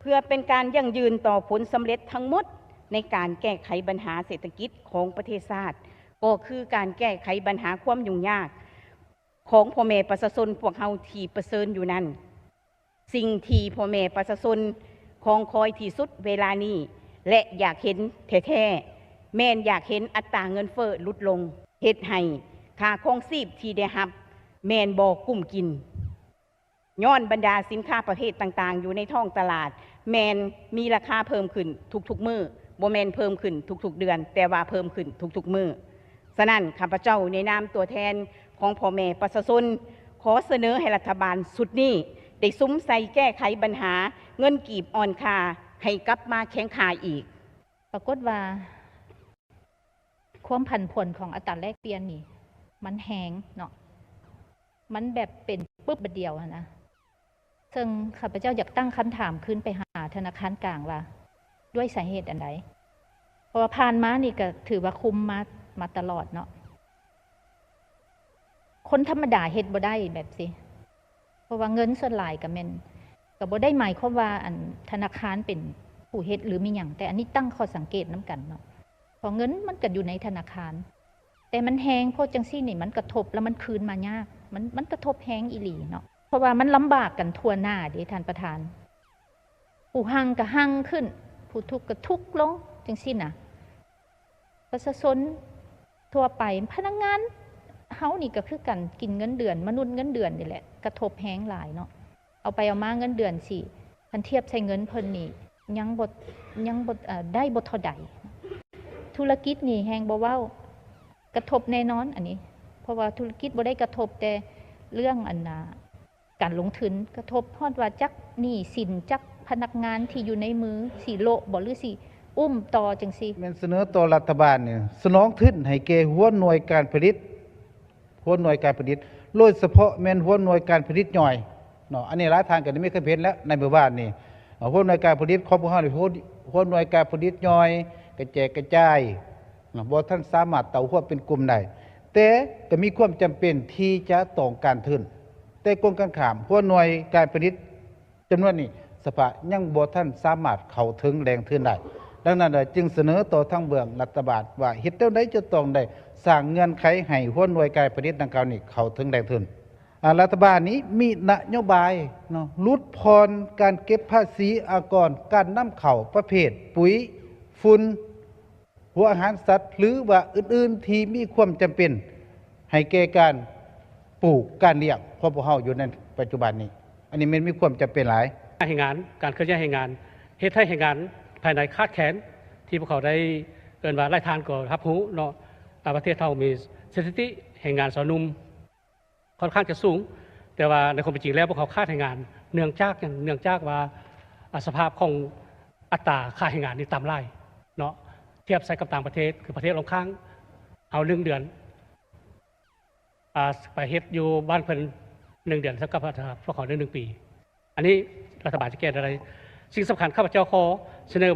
พื่อเป็นการยั่งยืนต่อผลสำเร็จทั้งหมดในการแก้ไขปัญหาเศรษฐกิจของประเทศชาติก็คือการแก้ไขปัญหาความยุ่งยากของพ่อแม่ประชาชนพวกเฮาที่ประเสริญอยู่นั้นสิ่งที่พ่อแม่ประชาชนของคอยที่สุดเวลานี้และอยากเห็นแท้ๆแม่นอยากเห็นอัตราเงินเฟ้อลดลงเฮ็ดให้ค่าครองชีพที่ได้รับแม่นบ่กุ้มกินย้อนบรรดาสินค้าประเภทต่างๆอยู่ในท้องตลาดแมนมีราคาเพิ่มขึ้นทุกๆมื้อบ่แมนเพิ่มขึ้นทุกๆเดือนแต่ว่าเพิ่มขึ้นทุกๆมื้อฉะนั้นข้าพเจ้าในนามตัวแทนของพ่อแม่ประชาชนขอเสนอให้รัฐบาลสุดนี้ได้ซุ้มใส่แก้ไขปัญหาเงินกีบอ่อนค่าให้กลับมาแข็งค่าอีกปรากฏว่าความผันผวนของอัตราแลกเปลี่ยนนี่มันแหงเนาะมันแบบเป็นปึ๊บเดียวนะซึ่งข้าพเจ้าอยากตั้งคำถามขึ้นไปหาธนาคารกลางว่าด้วยสาเหตุอันใดเพราะว่าผ่านมานี่ก็ถือว่าคุมมาตลอดเนาะคนธรรมดาเฮ็ดบ่ได้แบบสิเพราะว่าเงินส่วนหลายก็แม่นก็บ่ได้หมายความว่าอันธนาคารเป็นผู้เฮ็ดหรือมีหยังแต่อันนี้ตั้งข้อสังเกตนำกันเนาะเพราะเงินมันก็อยู่ในธนาคารแต่มันแฮงเพราะจังซี่นี่มันกระทบแล้วมันคืนมายากมันกระทบแฮงอีหลีเนาะเพราะว่ามันลำบากกันทั่วหน้าเด้ท่านประธานผู้หังก็หังขึ้นผู้ทุกข์ก็ทุกข์ลงจังซี่น่ะประชาชนทั่วไปพนักงานเฮานี่ก็คือกันกินเงินเดือนมนุษย์เงินเดือนนี่แหละกระทบแฮงหลายเนาะเอาไปเอามาเงินเดือนสิคันเทียบใช้เงินเพิ่นนี่ยังบ่ได้บ่เท่าใดธุรกิจนี่แฮงบ่เว้ากระทบแน่นอนอันนี้เพราะว่าธุรกิจบ่ได้กระทบแต่เรื่องอันน่ะการลงทุนกระทบฮอดว่าจักหนี้สินจักพนักงานที่อยู่ในมือสิโละบ่หรือสิอุ้มต่อจังซี่แม่นเสนอต่อรัฐบาลเนี่ยสนองทุนให้แก่หัวหน่วยการผลิตโดยเฉพาะแม่นหัวหน่วยการผลิตย่อยเนาะอันนี้หลายทางก็ได้มีเคยเห็นแล้วในหมู่บ้านนี่หัวหน่วยการผลิตของพวกเฮานี่หัวหน่วยการผลิตย่อยกระแจกกระจายเนาะบ่ทันสามารถเต่าหัวเป็นกลุ่มได้แต่ก็มีความจำเป็นที่จะต้องการทุนแต่กรมการข้ามหัวหน่วยการผลิตจำนวนนี้สภายังบ่ทันสามารถเข้าถึงแหล่งทุนได้ดังนั้นจึงเสนอต่อทางเบื้องรัฐบาลว่าเฮ็ดแนวใดจะต้องได้สร้างเงื่อนไขให้หัวหน่วยการผลิตดังกล่าวนี้เข้าถึงแหล่งทุนรัฐบาลนี้มีนโยบายเนาะลดผ่อนการเก็บภาษีอากรการนำเข้าประเภทปุ๋ยฝุ่นหัวอาหารสัตว์หรือว่าอื่นๆที่มีความจำเป็นให้แก่การปลูกการเลี้ยงเพราะพวกเฮาอยู่ในปัจจุบันนี้อันนี้มันมีความจำเป็นหลายให้งานการเคลื่อนย้ายให้งานเฮ็ดให้งานภายในคาดแขนที่พวกเขาได้เกินว่าไล่ทานก็รับรู้เนาะประเทศเรามีสถิติแห่งงานสาวนุ่มค่อนข้างจะสูงแต่ว่าในความเป็นจริงแล้วพวกเขาคาดให้งานเนื่องจากว่าสภาพของอัตราค่าให้งานนี่ต่ำไล่เนาะเทียบใส่กับต่างประเทศคือประเทศรองข้างเอา1 เดือนไปเฮ็ดอยู่บ้านเพิ่น1 เดือนสักกับพวกเขา1 ปีอันนี้รัฐบาลจะแก้อะไรสิ่งสำคัญข้าพเจ้าขอเสนอ